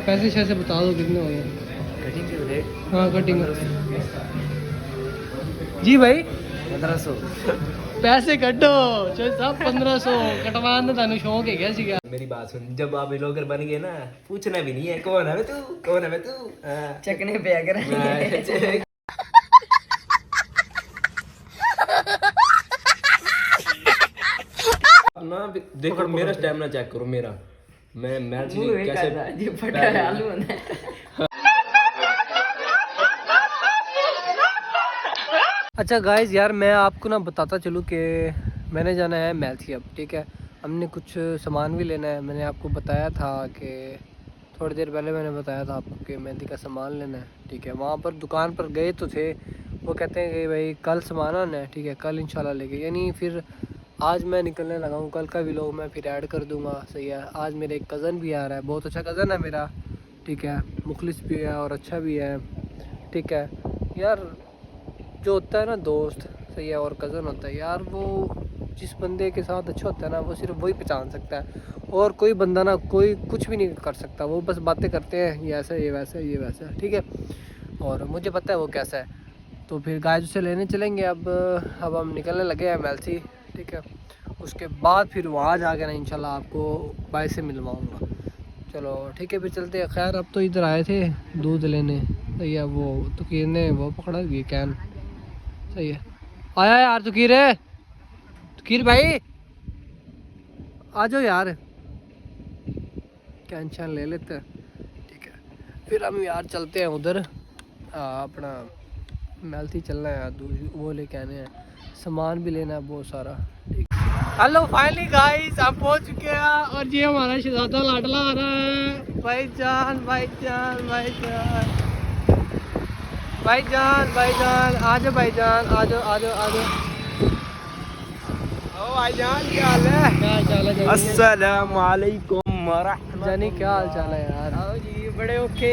पैसे शैसे बता दो कितने हो गए कटिंग के रेट? हाँ कटिंग जी भाई 1500। पैसे कटो साहब 1500 कटवाने थानू शौक है क्या सीगा मेरी बात सुन, जब आप व्लॉगर बन गए ना, पूछना भी नहीं है कौन है तू, कौन है तू, चकने पे अगर ना देखो मेरा स्टैमिना चेक करो मेरा, मैं कैसे फटा आलू अच्छा गाइस यार मैं आपको ना बताता चलूँ कि मैंने जाना है मैथी अब, ठीक है। हमने कुछ सामान भी लेना है। मैंने आपको बताया था कि थोड़ी देर पहले मैंने बताया था आपको कि मेहंदी का सामान लेना है, ठीक है। वहाँ पर दुकान पर गए तो थे, वो कहते हैं कि भाई कल सामान आना है, ठीक है, कल इंशाल्लाह लेके, यानी फिर आज मैं निकलने लगा हूँ। कल का व्लॉग मैं फिर ऐड कर दूँगा, सही है। आज मेरे एक कज़न भी आ रहा है, बहुत अच्छा कज़न है मेरा, ठीक है, मुखलिस भी है और अच्छा भी है, ठीक है। यार जो होता है ना दोस्त, सही है, और कज़न होता है यार, वो जिस बंदे के साथ अच्छा होता है ना वो सिर्फ वही पहचान सकता है, और कोई बंदा ना कोई कुछ भी नहीं कर सकता। वो बस बातें करते हैं ये ऐसा ये वैसा ये वैसा, ठीक है, और मुझे पता है वो कैसा है। तो फिर गाय उसे लेने चलेंगे अब हम निकलने लगे हैं एमएलसी, ठीक है। उसके बाद फिर वहाँ जाके ना इंशाल्लाह आपको भाई से मिलवाऊँगा। चलो ठीक है फिर चलते हैं। खैर अब तो इधर आए थे दूध लेने, सही है। वो तुकीर ने वो पकड़ा हुई कैन, सही है। आया यार तुकीर है, तुकीर भाई आ जाओ यार, कैन शैन ले लेते हैं, ठीक है। फिर हम यार चलते हैं उधर अपना मैलती चलना है यार, वो लेके आने हैं, सामान भी लेना है बहुत सारा, ठीक। हेलो फाइनली गाइस आप पहुंच चुके हैं, और ये हमारा शहजादा लाडला आ रहा है। भाईजान भाईजान भाईजान भाईजान भाईजान आ जाओ, भाईजान आ जाओ आ जाओ आ जाओ। ओ भाईजान क्या हाल है? क्या हाल चाल है? अस्सलाम वालेकुम वरहमतुल्लाह। जानी क्या हाल चाल है यार? आओ जी बड़े ओके।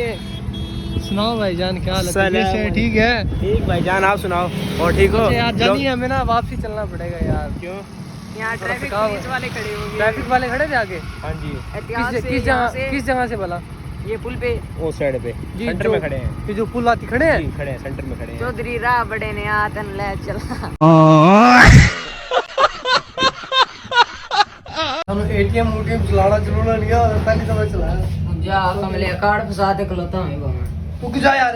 सुनाओ भाईजान क्या हाल है? ठीक है? ठीक भाईजान आप सुनाओ, और ठीक हो? यार जानी हमें ना वापसी चलना पड़ेगा यार। क्यों? यहाँ ट्रैफिक पुलिस वाले खड़े हो गए। ट्रैफिक वाले खड़े थे आगे? हाँ जी। किस जगह से भला? ये पुल पे, वो साइड पे सेंटर में खड़े हैं। ये जो पुल आती खड़े हैं? खड़े हैं सेंटर में खड़े हैं। चौधरी राह बड़े ने आतन ले चला। हम एटीएम चलाना नहीं आ, पहली दफा चलाया। जा कमले कार्ड फसा दे खलोता हूं मैं। तू जा यार,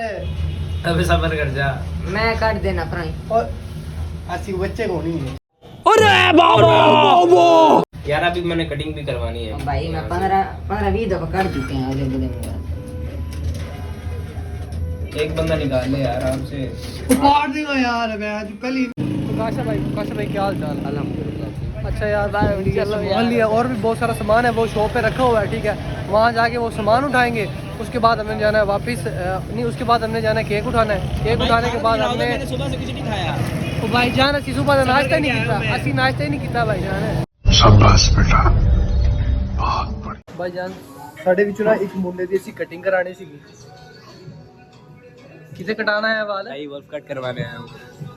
अबे सबर कर जा। मैं काट देना फ्राई। और ऐसी बच्चे को नहीं है। अरे बाबा यार अभी मैंने कटिंग भी करवानी है भाई। मैं 15-20 दफा काट चुके हैं आगे बढ़े। एक बंदा निकाल ले यार आराम से। मार देगा यार मैं आज पहली। काशा भाई क्या हाल चाल? अल्हम्दुलिल्लाह। अच्छा यार सामान लिया, और भी बहुत सारा सामान है वो शॉप पे रखा हुआ है, ठीक है। वहाँ जाके वो सामान उठाएंगे, उसके बाद हमने जाना है वापस नहीं, उसके बाद हमने जाना है केक उठाना है। केक उठाने के बाद हमने सुबह से कुछ नहीं खाया। तो भाईजान असी सुबह नाश्ता ही नहीं किया, असी नाश्ता ही नहीं किया भाईजान। शाबाश बेटा बहुत बढ़िया। भाईजान साढ़े विचों ना एक मुंडे दी असी कटिंग करानी सी। किसे कटाना है वाल? भाई वुल्फ कट करवाने आया हूं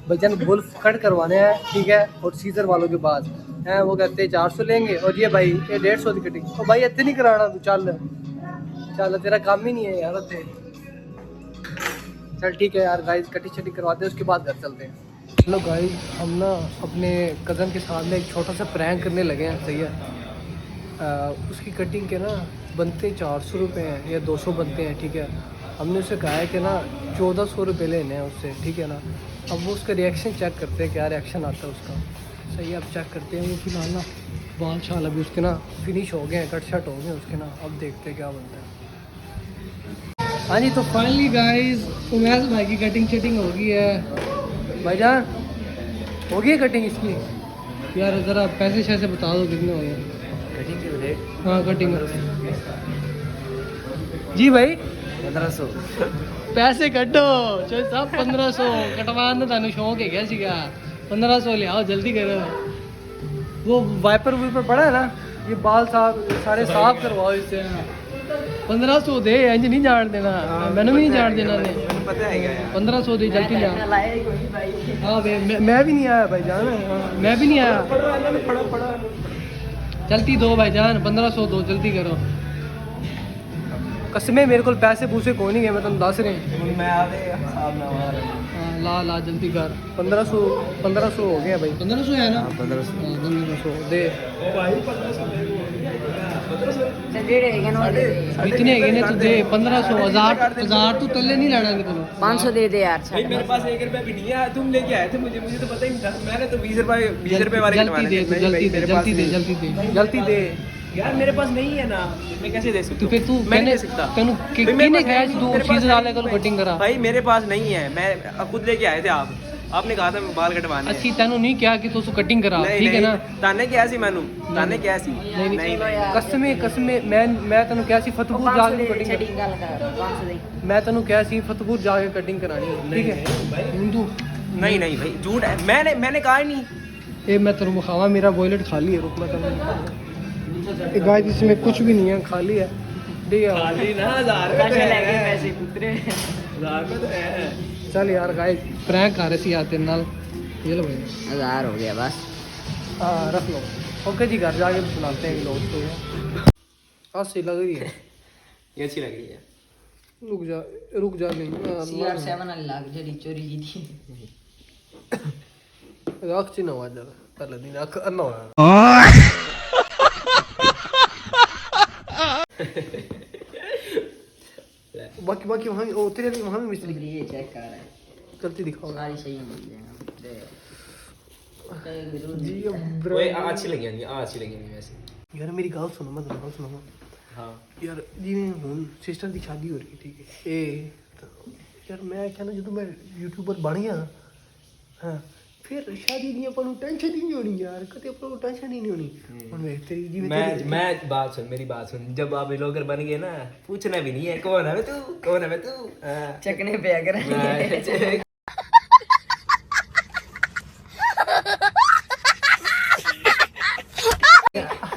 भाईजान, वुल्फ कट करवाने हैं, ठीक है। और सीजर वालों के पास हैं, वो कहते हैं 400 लेंगे, और ये भाई ये 150 की कटिंग। तो भाई इतने नहीं कराना तू, चल चल तेरा काम ही नहीं है यार इतने। चल ठीक है यार गाइस, कटिंग शटिंग करवाते हैं, उसके बाद घर चलते हैं। चलो गाइस हम ना अपने कज़न के साथ में एक छोटा सा प्रैंक करने लगे हैं, सही है। उसकी कटिंग के ना बनते 400 रुपये हैं या 200 बनते हैं, ठीक है। हमने उसे कहा है कि ना 1400 रुपये लेने हैं उससे, ठीक है ना। अब वो उसका रिएक्शन चेक करते हैं, क्या रिएक्शन आता है उसका, सही है। अब चेक करते हैं। वो फिलहाल ना बाल शाल अभी उसके ना फिनिश हो गए हैं, कट शट हो गए हैं उसके ना। अब देखते हैं क्या बनता है। हाँ जी, तो फाइनली गाइस उमैस भाई की कटिंग शटिंग हो गई है। भाईजान हो गई है कटिंग इसकी? यार ज़रा पैसे शैसे बता दो कितने हो गए? कटिंग के रेट? हाँ कटिंग जी भाई 1500। पैसे कटो साहब 1500 कटवाने थानू शौक है क्या सीगा? 1500 ले आओ जल्दी करो। वो वाइपर वूपर पड़ा है ना, ये बाल साफ सारे साफ करवाओ इससे। 1500 दे, इंज नहीं जान देना, मैंने भी नहीं जान देना ने। पता है क्या? 1500 दे जल्दी ले। हाँ मैं भी नहीं आया भाईजान, मैं भी नहीं आया। जल्दी दो भाईजान, 1500 दो, जल्दी करो। कसमें मेरे को पैसे पूसे कोई नहीं है मैं तुम दस रहे मैं आते हिसाब ना मार ला ला जल्दी कर 1500 हो गया भाई 1500 है ना 1500 दे ਜਿਹੜੇ ਹੈਗੇ ਨਾ ਉਹਦੇ इतने है ना तू दे 1500 1000 तू तल्ले नहीं लाना नहीं तेरे 500 ਦੇ ਦੇ यार भाई मेरे पास 1 रुपया भी नहीं है तुम लेके आए थे मुझे तो पता ही नहीं था मैंने तो 20 रुपए वाले जल्दी दे तू जल्दी दे यार मेरे पास नहीं है ना मैं कैसे दे सकता तो फिर तू मैं नहीं मैंने दे सकता तेनू किने कहा तू चीज डाले कल कटिंग करा भाई मेरे पास नहीं है मैं खुद लेके आए थे आपने कहा था बाल कटवाने अच्छी तेनू नहीं कहा कि तू कटिंग करा ठीक है ना ताने क्या सी मैनू ताने क्या सी नहीं कसमे मैं तेनू क्या सी फतेहपुर जाके कटिंग ਛੱਡੀ ਗੱਲ ਕਰ 500 ਦੇ मैं तेनू क्या सी फतेहपुर जाके कटिंग करानी है ठीक है ਹੁਣ तू नहीं नहीं भाई झूठ है मैंने कहा ही नहीं ये मैं तेरे को खावा मेरा वॉलेट खाली है रुक मैं तेरे गाइस इसमें कुछ भी नहीं है खाली है ठीक है खाली ना 1000 ਪੈਸੇ ਲੈ ਕੇ ਪੈਸੇ ਪੁੱਤਰੇ 1000 तो है चल यार गाइस प्रैंक कर रहे सी यार तेरे नाल ये लो भाई 1000 हो गया बस हाँ रख लो ओके जी घर जाके सुनाते हैं लोग तो अच्छी लग रही है ये अच्छी लग रही है रुक जा नहीं CR7 ਵਾਲੀ ਲੱਗ ਜਿਹੜੀ ਚੋਰੀ ਕੀਤੀ रख ची ना वाजा पहले दिन रख अन्ना होया बाकी वहाँ ओ तेरे लिए वहाँ भी मिस्त्री ये चेक कर रहा है चलती दिखाओ सारी सही मिल जाएगा जी ओए अच्छी लगी नहीं अच्छी लगी नहीं वैसे यार मेरी गल सुनो मैं गल सुनो हाँ यार जिवें हुण सिस्टर की शादी हो रही है ठीक है ए यार मैं कहना जो मैं यूट्यूबर बन गया हाँ फिर शादी की अपन टेंशन ही नहीं होनी यार कभी अपन को टेंशन ही नहीं होनी हुण वे तेरी जिवें मैं बात सुन मेरी बात सुन जब आप व्लॉगर बन गए ना पूछना भी नहीं है कौन है तू हाँ। चकने पे अगर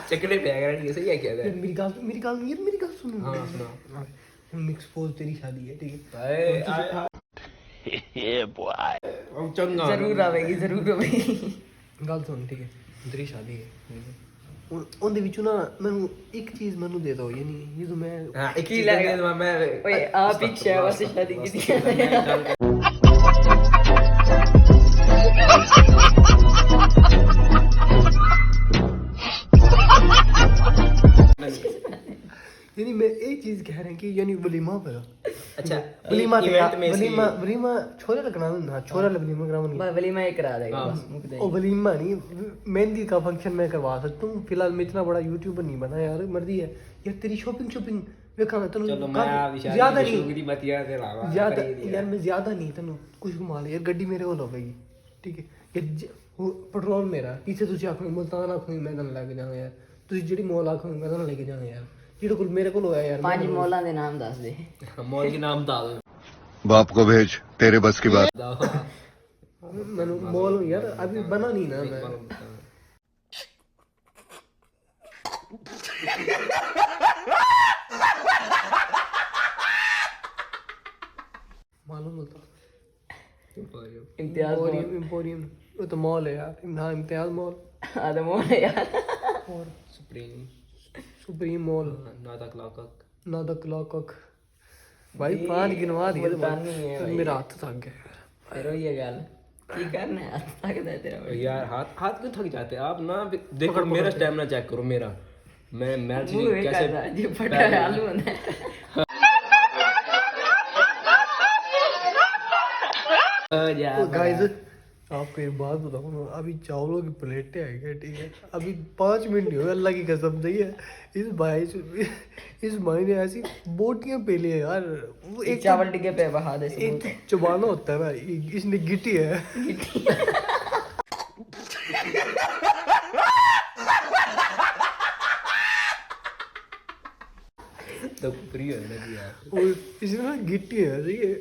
चकने पे अगर नहीं सही है क्या यार मेरी गल सुनो हाँ सुनो मिक्स पोज तेरी शादी है ठीक है चंगा जरूर आवेगी गल सुन ठीक है तेरी शादी है ਉਹਦੇ ਵਿੱਚੋਂ ਨਾ ਮੈਨੂੰ ਇੱਕ ਚੀਜ਼ ਮੈਨੂੰ ਦੇ ਦਿਓ ਯਾਨੀ ਜਦੋਂ ਮੈਂ हाँ एक ही लगे मैं ओए आप ही शेवा से शादी की थी यानी मैं एक चीज कह रहा हूँ कि यानी वलीमा पर अच्छा वलीमा इवेंट में वलीमा छोरे लगना ना छोरा वलीमा कराऊंगी वलीमा ही करा देगा बस मुक दे ओ वलीमा नहीं मेहंदी का फंक्शन मैं करवा सकता हूँ फिलहाल मैं इतना बड़ा यूट्यूबर नहीं बना यार मर्जी है यार तेरी शॉपिंग देखा मैं तेन ज्यादा नहीं ज्यादा यार मैं ज्यादा नहीं तेन कुछ घुमा ले यार गड्डी मेरे को होगी ठीक है पेट्रोल मेरा पीछे तुझे आखोगे मुल्तान आखोगे मैं तेन लेके जाऊँ यार तुझे जी मॉल आखोगे मैं तेन लेके जाऊँ यार जेड़ा कुल मेरे को होया यार पांच मॉलां दे नाम दस दे मॉल के नाम बता बाप को भेज तेरे बस की बात दो मैंने मॉल यार अभी बना नहीं ना मैं मालूम होता इम्तियाज एम्पोरियम वो तो मॉल है यार ना इम्तियाज मॉल आदम मॉल है यार और सुप्रीम मॉल नादा क्लॉक भाई पांच गिनवा दिए मेरा हाथ थक गया फिर ये गल की करना है हाथ थक दे तेरा यार हाथ क्यों थक जाते हैं आप ना देखो मेरा स्टैमिना चेक करो मेरा मैं कैसे जी फटा है आलू है गाइस आपको एक बात बताऊँ ना अभी चावलों की प्लेटें आई है ठीक है अभी 5 मिनट नहीं हुए अल्लाह की कसम सही है इस भाई ने ऐसी बोटियां पेली है यार वो एक चावल टिके पे बहा दे एक चबाना होता है भाई इसने गिटी है तो फ्री हो ना यार इसने गिट्टी है सही है